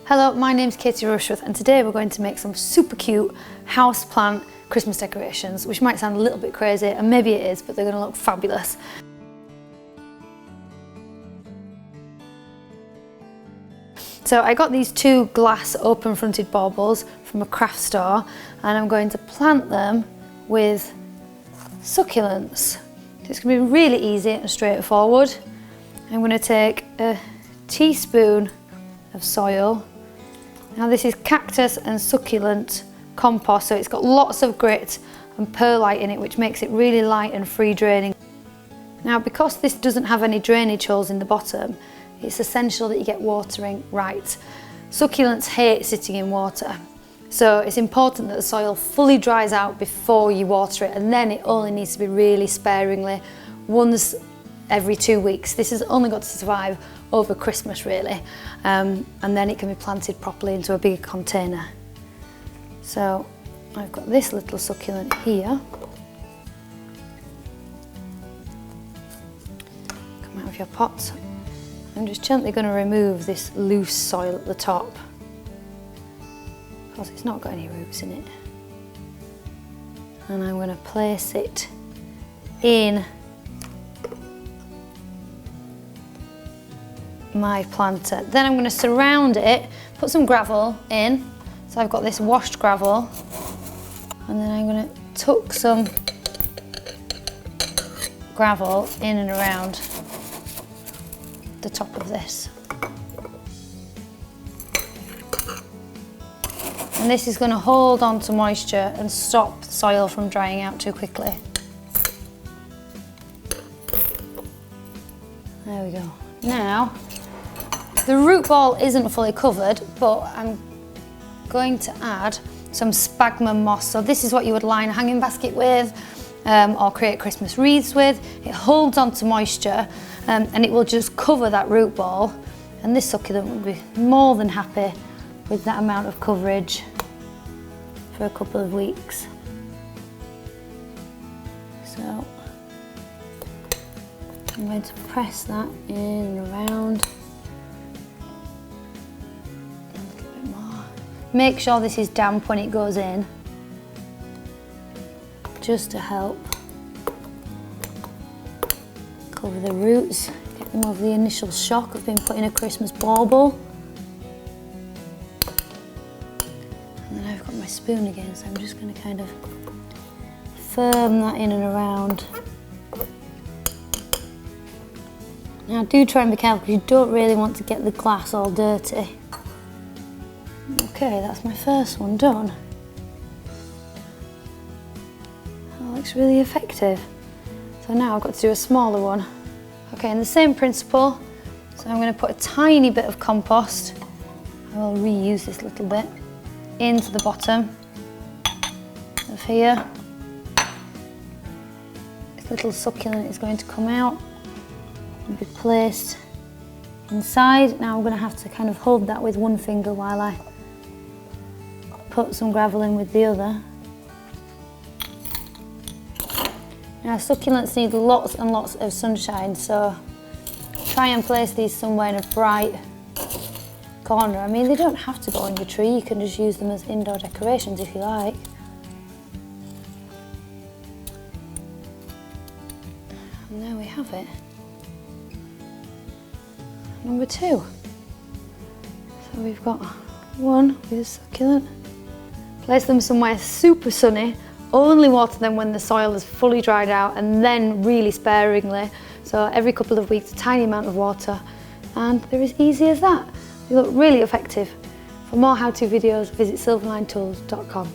Hello, my name's Katie Rushworth and today we're going to make some super cute houseplant Christmas decorations, which might sound a little bit crazy, and maybe it is, but they're going to look fabulous. So I got these two glass open fronted baubles from a craft store and I'm going to plant them with succulents. It's going to be really easy and straightforward. I'm going to take a teaspoon of soil. Now this is cactus and succulent compost, so it's got lots of grit and perlite in it, which makes it really light and free draining. Now because this doesn't have any drainage holes in the bottom, it's essential that you get watering right. Succulents hate sitting in water, so it's important that the soil fully dries out before you water it, and then it only needs to be really sparingly, once every 2 weeks. This has only got to survive over Christmas really, and then it can be planted properly into a bigger container. So I've got this little succulent here. Come out of your pot. I'm just gently going to remove this loose soil at the top because it's not got any roots in it. And I'm going to place it in my planter. Then I'm going to surround it, put some gravel in. So I've got this washed gravel, and then I'm going to tuck some gravel in and around the top of this. And this is going to hold on to moisture and stop the soil from drying out too quickly. There we go. Now, the root ball isn't fully covered, but I'm going to add some sphagnum moss. So this is what you would line a hanging basket with, or create Christmas wreaths with. It holds on to moisture and it will just cover that root ball, and this succulent will be more than happy with that amount of coverage for a couple of weeks. So I'm going to press that in and around. Make sure this is damp when it goes in, just to help cover the roots, get them over the initial shock of being put in a Christmas bauble. And then I've got my spoon again, so I'm just going to kind of firm that in and around. Now do try and be careful because you don't really want to get the glass all dirty. Okay, that's my first one done. That looks really effective. So now I've got to do a smaller one. Okay, and the same principle. So I'm going to put a tiny bit of compost. I will reuse this little bit into the bottom of here. This little succulent is going to come out and be placed inside. Now I'm going to have to kind of hold that with one finger while I put some gravel in with the other. Now succulents need lots and lots of sunshine, so try and place these somewhere in a bright corner. I mean, they don't have to go on your tree, you can just use them as indoor decorations if you like. And there we have it. Number 2. So we've got one with a succulent. Place them somewhere super sunny, only water them when the soil is fully dried out, and then really sparingly. So every couple of weeks, a tiny amount of water, and they're as easy as that. They look really effective. For more how-to videos, visit silverlinetools.com.